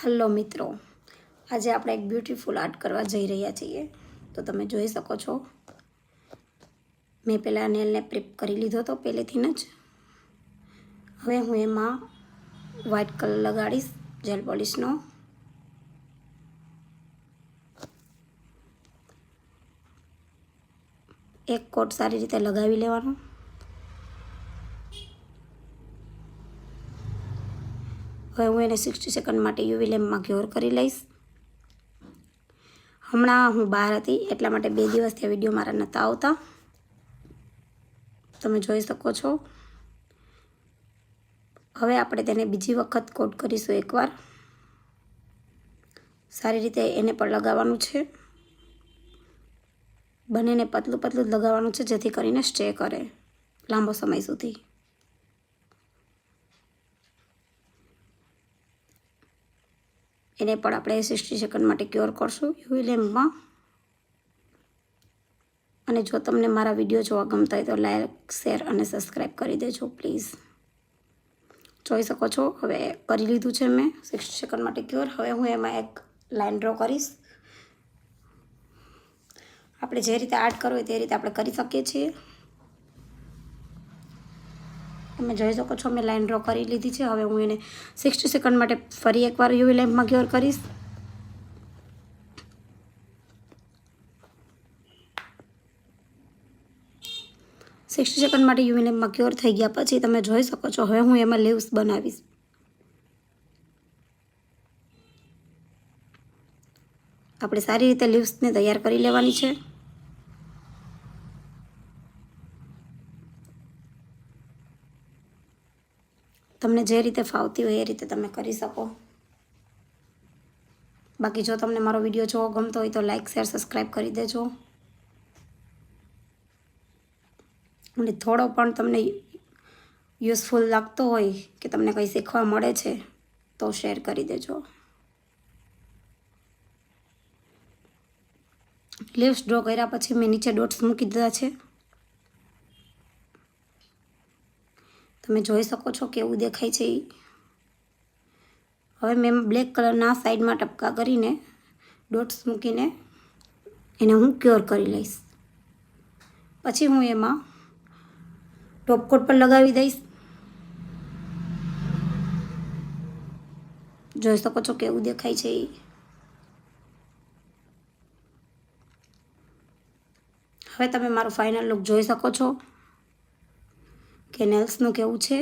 Hello मित्रों, आज आप एक ब्यूटीफुल आर्ट करवा जई रह्या छीए। तो तमे जोई सको छो मैं पहला नेल ने प्रेप करी लीधो तो पहलेथी ज। हवे हूँ एमां व्हाइट कलर लगाड़ीश जेल पॉलिशनो। एक कोट सारी रीते लगावी लेवानो। हवे हूँ एने 60 सेकंड माटे यूवी लेम्प में क्योर करी लईश। हमणां हूँ बहार हती एटला माटे 2 दिवसथी विडियो मारा नता आवता। तमे जोई सको छो। हवे आपणे तेने बीजी वखत कोट करीशुं। एकवार सारी रीते एने पण लगाववानुं छे। बनेने पतलू पतलू लगाववानुं छे जेथी करीने स्टे करे लांबो समय सुधी। एने पण आपणे 60 सेकंड माटे क्योर करशुं यूवी लेम्पमां। અને જો તમને મારા વિડીયો જોવા ગમતા હોય તો લાઈક શેર અને સબસ્ક્રાઈબ કરી દેજો પ્લીઝ। જોઈ શકો છો હવે કરી લીધું છે મેં 60 સેકન્ડ માટે ક્યોર। હવે હું એમાં એક લાઈન ડ્રો કરીશ। આપણે જે રીતે આર્ટ કરવું હોય તે રીતે આપણે કરી શકીએ છીએ। તમે જોઈ શકો છો મેં લાઈન ડ્રો કરી લીધી છે। હવે હું એને 60 સેકન્ડ માટે ફરી એકવાર યુવી લેમ્પમાં ક્યોર કરીશ। सिक्सटी सेकंड माटे यूवी लेम्प में क्योर थई गया पछी तमे जोई सको छो। हवे हूँ एमां लीव्स बनावीश। आपणे सारी रीते लीव्स ने तैयार करी लेवानी छे। तमने जे रीते फावती होय ए रीते तमे करी सको। बाकी जो तमने मारो विडियो जोवा गमतो होय तो लाइक शेर सब्सक्राइब करी देजो। અને થોડો પણ તમને યુઝફુલ લાગતો હોય કે તમને કંઈ શીખવા મળે છે તો શેર કરી દેજો। લીવ્સ ડ્રો કર્યા પછી મેં નીચે ડોટ્સ મૂકી દીધા છે। તમે જોઈ શકો છો કેવું દેખાય છે એ। હવે મેં બ્લેક કલરના સાઈડમાં ટપકા કરીને ડોટ્સ મૂકીને એને હું ક્યોર કરી લઈશ। પછી હું એમાં टॉप कोट पर लगावी दईश। जोई सको छो केवुं देखाय छे। हवे तमे मारो फाइनल लुक जोई सको छो के नेल्सनुं केवुं छे।